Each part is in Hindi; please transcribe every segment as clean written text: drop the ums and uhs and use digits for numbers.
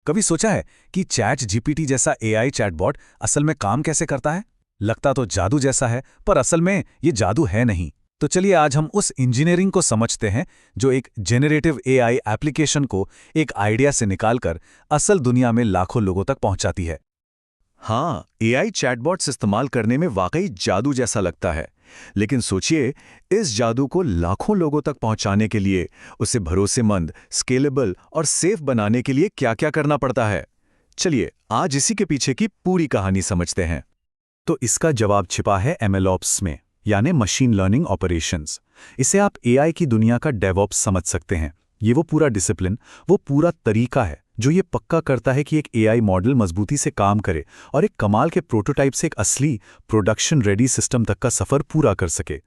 कभी सोचा है कि चैट जीपीटी जैसा एआई चैटबॉट असल में काम कैसे करता है? लगता तो जादू जैसा है, पर असल में ये जादू है नहीं। तो चलिए आज हम उस इंजीनियरिंग को समझते हैं जो एक जेनरेटिव एआई एप्लीकेशन को एक आइडिया से निकालकर असल दुनिया में लाखों लोगों तक पहुंचाती है। हाँ, एआई चैटबॉट्स इस्तेमाल करने में वाकई जादू जैसा लगता है। लेकिन सोचिए, इस जादू को लाखों लोगों तक पहुंचाने के लिए उसे भरोसेमंद, स्केलेबल और सेफ बनाने के लिए क्या-क्या करना पड़ता है। चलिए, आज इसी के पीछे की पूरी कहानी समझते हैं। तो इसका जवाब छिपा है एमएलओप्स में, यानी मशीन लर्निंग ऑपरेशंस। इसे आप एआई की दुनिया का डेवऑप्स समझ सकते हैं। ये वो पूरा डिसिप्लिन, वो पूरा तरीका है जो ये पक्का करता है कि एक एआई मॉडल मजबूती से काम करे और एक कमाल के प्रोटोटाइप से एक असली प्रोडक्शन रेडी सिस्टम तक का सफर पूरा कर सके।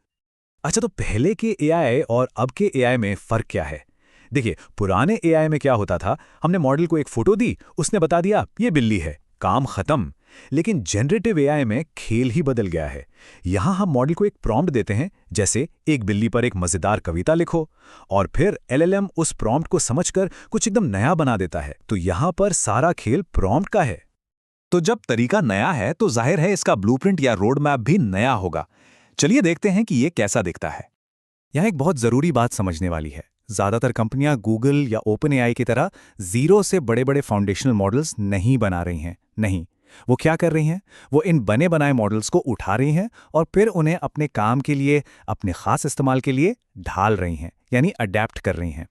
अच्छा, तो पहले के एआई और अब के एआई में फर्क क्या है? देखिए, पुराने एआई में क्या होता था, हमने मॉडल को एक फोटो दी, उसने बता दिया ये बिल्ली है, काम खत्म। लेकिन जनरेटिव एआई में खेल ही बदल गया है। यहां हम मॉडल को एक प्रॉम्प्ट देते हैं, जैसे एक बिल्ली पर एक मजेदार कविता लिखो, और फिर एलएलएम उस प्रॉम्प्ट को समझकर कुछ एकदम नया बना देता है। तो यहां पर सारा खेल प्रॉम्प्ट का है। तो जब तरीका नया है तो जाहिर है इसका ब्लूप्रिंट या रोड मैप भी नया होगा। चलिए देखते हैं कि ये कैसा दिखता है। यहां एक बहुत जरूरी बात समझने वाली है। ज्यादातर कंपनियां गूगल या ओपन एआई की तरह जीरो से बड़े बड़े फाउंडेशनल मॉडल्स नहीं बना रही हैं। नहीं, वो क्या कर रही हैं? वो इन बने बनाए मॉडल्स को उठा रही हैं और फिर उन्हें अपने काम के लिए, अपने खास इस्तेमाल के लिए ढाल रही हैं, यानी अडेप्ट कर रही हैं।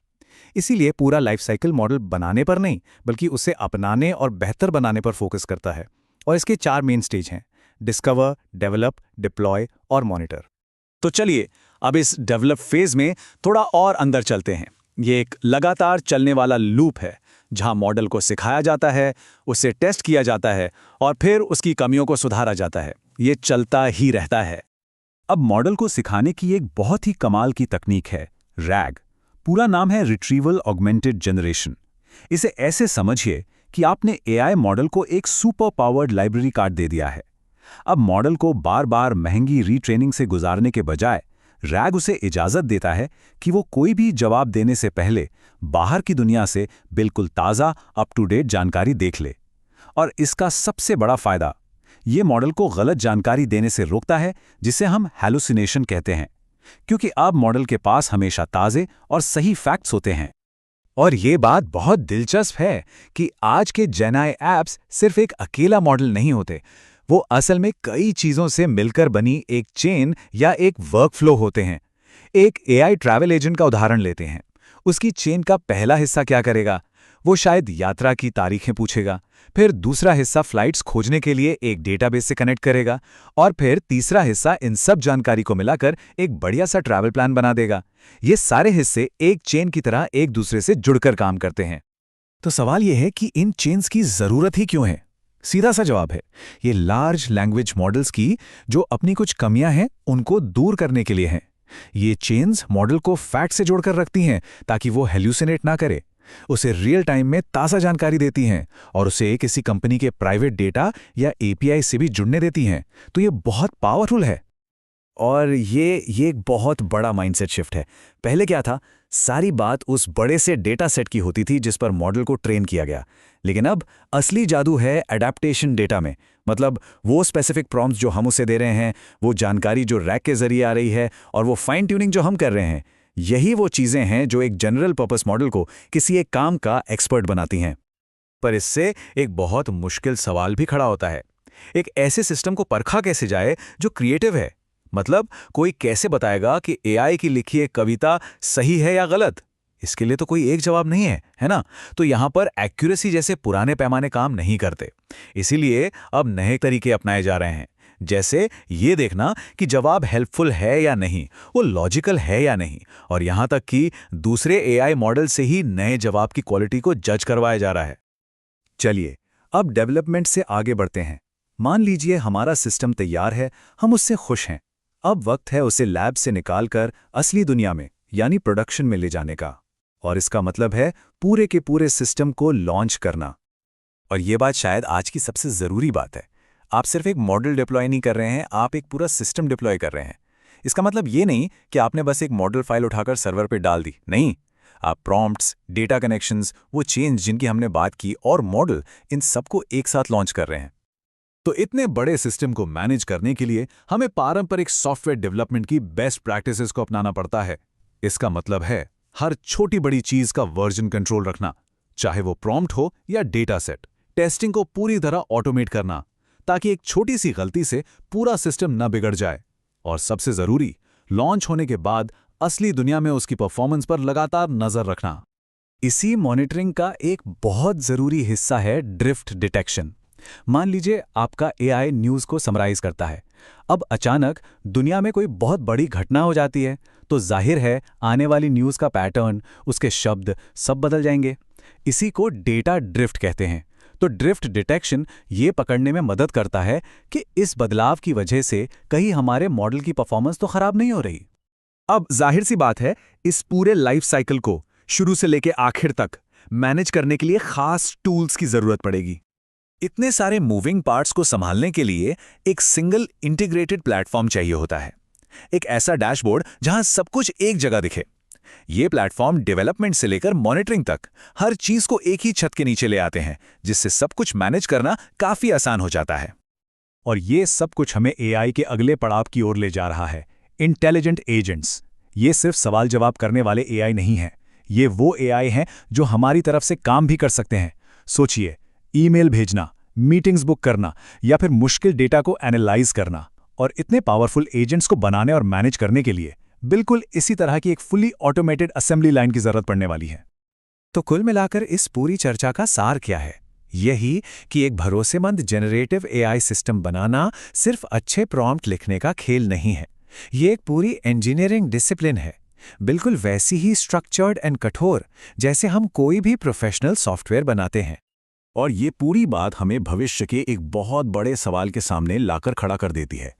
इसीलिए पूरा लाइफ साइकिल मॉडल बनाने पर नहीं, बल्कि उसे अपनाने और बेहतर बनाने पर फोकस करता है। और इसके 4 मेन स्टेज हैं: डिस्कवर, डेवलप, डिप्लॉय और मॉनिटर। तो चलिए अब इस डेवलप फेज में थोड़ा और अंदर चलते हैं। ये एक लगातार चलने वाला लूप है जहां मॉडल को सिखाया जाता है, उसे टेस्ट किया जाता है और फिर उसकी कमियों को सुधारा जाता है। ये चलता ही रहता है। अब मॉडल को सिखाने की एक बहुत ही कमाल की तकनीक है, रैग। पूरा नाम है रिट्रीवल ऑगमेंटेड जनरेशन। इसे ऐसे समझिए कि आपने एआई मॉडल को एक सुपर पावर्ड लाइब्रेरी कार्ड दे दिया है। अब मॉडल को बार बार महंगी रीट्रेनिंग से गुजारने के बजाय रैग उसे इजाजत देता है कि वो कोई भी जवाब देने से पहले बाहर की दुनिया से बिल्कुल ताज़ा, अप टू डेट जानकारी देख ले। और इसका सबसे बड़ा फायदा, ये मॉडल को गलत जानकारी देने से रोकता है, जिसे हम हैलुसिनेशन कहते हैं, क्योंकि अब मॉडल के पास हमेशा ताज़े और सही फैक्ट्स होते हैं। और ये बात बहुत दिलचस्प है कि आज के जेनाई ऐप्स सिर्फ एक अकेला मॉडल नहीं होते, वो असल में कई चीजों से मिलकर बनी एक चेन या एक वर्कफ्लो होते हैं। एक एआई ट्रैवल एजेंट का उदाहरण लेते हैं। उसकी चेन का पहला हिस्सा क्या करेगा? वो शायद यात्रा की तारीखें पूछेगा, फिर दूसरा हिस्सा फ्लाइट्स खोजने के लिए एक डेटाबेस से कनेक्ट करेगा, और फिर तीसरा हिस्सा इन सब जानकारी को मिलाकर एक बढ़िया सा ट्रैवल प्लान बना देगा। ये सारे हिस्से एक चेन की तरह एक दूसरे से जुड़कर काम करते हैं। तो सवाल यह है कि इन चेन्स की जरूरत ही क्यों है? सीधा सा जवाब है, ये लार्ज लैंग्वेज मॉडल्स की जो अपनी कुछ कमियां हैं उनको दूर करने के लिए हैं। ये चेन्स मॉडल को फैक्ट से जोड़कर रखती हैं ताकि वो हेल्यूसिनेट ना करे, उसे रियल टाइम में ताज़ा जानकारी देती हैं और उसे किसी कंपनी के प्राइवेट डेटा या एपीआई से भी जुड़ने देती हैं। तो ये बहुत पावरफुल है। और ये एक बहुत बड़ा माइंडसेट शिफ्ट है। पहले क्या था, सारी बात उस बड़े से डेटा सेट की होती थी जिस पर मॉडल को ट्रेन किया गया। लेकिन अब असली जादू है एडेप्टेशन डेटा में। मतलब वो स्पेसिफिक प्रॉम्प्ट्स जो हम उसे दे रहे हैं, वो जानकारी जो रैक के जरिए आ रही है, और वो फाइन ट्यूनिंग जो हम कर रहे हैं, यही वो चीज़ें हैं जो एक जनरल पर्पस मॉडल को किसी एक काम का एक्सपर्ट बनाती हैं। पर इससे एक बहुत मुश्किल सवाल भी खड़ा होता है। एक ऐसे सिस्टम को परखा कैसे जाए जो क्रिएटिव है? मतलब कोई कैसे बताएगा कि एआई की लिखी एक कविता सही है या गलत? इसके लिए तो कोई एक जवाब नहीं है, है ना? तो यहां पर एक्यूरेसी जैसे पुराने पैमाने काम नहीं करते। इसीलिए अब नए तरीके अपनाए जा रहे हैं, जैसे ये देखना कि जवाब हेल्पफुल है या नहीं, वो लॉजिकल है या नहीं, और यहां तक कि दूसरे एआई मॉडल से ही नए जवाब की क्वालिटी को जज करवाया जा रहा है। चलिए अब डेवलपमेंट से आगे बढ़ते हैं। मान लीजिए हमारा सिस्टम तैयार है, हम उससे खुश हैं। अब वक्त है उसे लैब से निकालकर असली दुनिया में, यानी प्रोडक्शन में ले जाने का। और इसका मतलब है पूरे के पूरे सिस्टम को लॉन्च करना। और ये बात शायद आज की सबसे ज़रूरी बात है। आप सिर्फ एक मॉडल डिप्लॉय नहीं कर रहे हैं, आप एक पूरा सिस्टम डिप्लॉय कर रहे हैं। इसका मतलब ये नहीं कि आपने बस एक मॉडल फाइल उठाकर सर्वर पर डाल दी। नहीं, आप प्रॉम्प्ट्स, डेटा कनेक्शंस, वो चेंज जिनकी हमने बात की और मॉडल, इन सबको एक साथ लॉन्च कर रहे हैं। तो इतने बड़े सिस्टम को मैनेज करने के लिए हमें पारंपरिक सॉफ्टवेयर डेवलपमेंट की बेस्ट प्रैक्टिसेस को अपनाना पड़ता है। इसका मतलब है हर छोटी बड़ी चीज का वर्जन कंट्रोल रखना, चाहे वो प्रॉम्प्ट हो या डेटा सेट। टेस्टिंग को पूरी तरह ऑटोमेट करना, ताकि एक छोटी सी गलती से पूरा सिस्टम न बिगड़ जाए। और सबसे जरूरी, लॉन्च होने के बाद असली दुनिया में उसकी परफॉर्मेंस पर लगातार नजर रखना। इसी मॉनिटरिंग का एक बहुत जरूरी हिस्सा है ड्रिफ्ट डिटेक्शन। मान लीजिए आपका एआई न्यूज़ को समराइज करता है। अब अचानक दुनिया में कोई बहुत बड़ी घटना हो जाती है, तो जाहिर है आने वाली न्यूज़ का पैटर्न, उसके शब्द सब बदल जाएंगे। इसी को डेटा ड्रिफ्ट कहते हैं। तो ड्रिफ्ट डिटेक्शन ये पकड़ने में मदद करता है कि इस बदलाव की वजह से कहीं हमारे मॉडल की परफॉर्मेंस तो खराब नहीं हो रही। अब जाहिर सी बात है, इस पूरे लाइफ साइकिल को शुरू से लेकर आखिर तक मैनेज करने के लिए खास टूल्स की जरूरत पड़ेगी। इतने सारे मूविंग पार्ट्स को संभालने के लिए एक सिंगल इंटीग्रेटेड प्लेटफॉर्म चाहिए होता है। एक ऐसा डैशबोर्ड जहां सब कुछ एक जगह दिखे। ये प्लेटफॉर्म डेवलपमेंट से लेकर मॉनिटरिंग तक हर चीज को एक ही छत के नीचे ले आते हैं, जिससे सब कुछ मैनेज करना काफी आसान हो जाता है। और ये सब कुछ हमें एआई के अगले पड़ाव की ओर ले जा रहा है, इंटेलिजेंट एजेंट्स। ये सिर्फ सवाल जवाब करने वाले एआई नहीं हैं, ये वो एआई हैं जो हमारी तरफ से काम भी कर सकते हैं। सोचिए, ईमेल भेजना, मीटिंग्स बुक करना या फिर मुश्किल डेटा को एनालाइज करना। और इतने पावरफुल एजेंट्स को बनाने और मैनेज करने के लिए बिल्कुल इसी तरह की एक फुली ऑटोमेटेड असेंबली लाइन की जरूरत पड़ने वाली है। तो कुल मिलाकर इस पूरी चर्चा का सार क्या है? यही कि एक भरोसेमंद जेनरेटिव एआई सिस्टम बनाना सिर्फ अच्छे प्रॉम्प्ट लिखने का खेल नहीं है। ये एक पूरी इंजीनियरिंग डिसिप्लिन है, बिल्कुल वैसी ही स्ट्रक्चर्ड एंड कठोर जैसे हम कोई भी प्रोफेशनल सॉफ्टवेयर बनाते हैं। और ये पूरी बात हमें भविष्य के एक बहुत बड़े सवाल के सामने लाकर खड़ा कर देती है।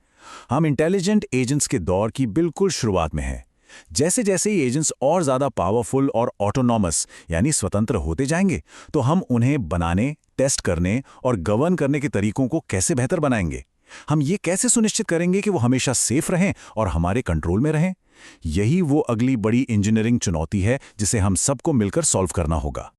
हम इंटेलिजेंट एजेंट्स के दौर की बिल्कुल शुरुआत में हैं। जैसे जैसे ये एजेंट्स और ज़्यादा पावरफुल और ऑटोनॉमस यानी स्वतंत्र होते जाएंगे, तो हम उन्हें बनाने, टेस्ट करने और गवर्न करने के तरीकों को कैसे बेहतर बनाएंगे? हम ये कैसे सुनिश्चित करेंगे कि वो हमेशा सेफ रहें और हमारे कंट्रोल में रहें? यही वो अगली बड़ी इंजीनियरिंग चुनौती है जिसे हम सबको मिलकर सॉल्व करना होगा।